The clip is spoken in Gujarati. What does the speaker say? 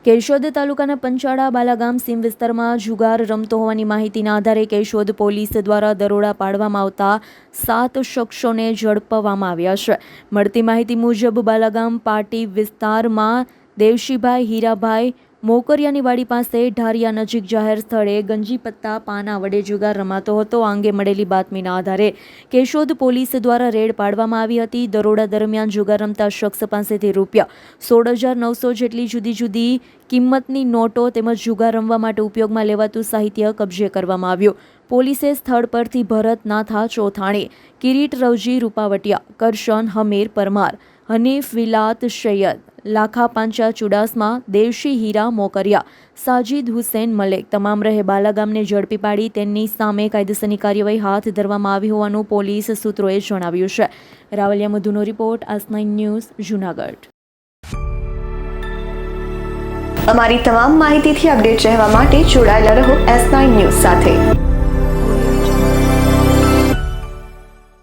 કેશોદ તાલુકાના પંચાળા બાલાગામ સીમ વિસ્તારમાં જુગાર રમતો હોવાની માહિતીના આધારે કેશોદ પોલીસ દ્વારા દરોડા પાડવામાં આવતા 7 શખ્સોને ઝડપવામાં આવ્યા છે। મળતી માહિતી મુજબ બાલાગામ પાટી વિસ્તારમાં દેવશીભાઈ હીરાભાઈ મોકરિયાની વાડી પાસે ઢારિયા નજીક જાહેર સ્થળે ગંજી પત્તા પાના વડે જુગાર રમાતો હતો। આ અંગે મળેલી બાતમીના આધારે કેશોદ પોલીસ દ્વારા રેડ પાડવામાં આવી હતી। દરોડા દરમિયાન જુગાર રમતા શખ્સ પાસેથી ₹16,900 જેટલી જુદી જુદી કિંમતની નોટો તેમજ જુગાર રમવા માટે ઉપયોગમાં લેવાતું સાહિત્ય કબજે કરવામાં આવ્યું। પોલીસે સ્થળ પરથી ભરત નાથા ચોથાણી, કિરીટ રવજી રૂપાવટિયા, કરશન હમીર પરમાર, હનીફ વિલાત સૈયદ, લાખા પાંચા ચુડાસમા, દેવશી હીરા મોકરિયા, સાજીદ હુસેન મલેક તમામ રહે બાલાગામને ઝડપી પાડી તેમની સામે કાયદેસરની કાર્યવાહી હાથ ધરવામાં આવી હોવાનું પોલીસ સૂત્રોએ જણાવ્યું છે। રાવલિયા મધુનો રિપોર્ટ, AS9 ન્યૂઝ, જૂનાગઢ। અમારી તમામ માહિતીથી અપડેટ રહેવા માટે જોડાયેલા રહો AS9 ન્યૂઝ સાથે।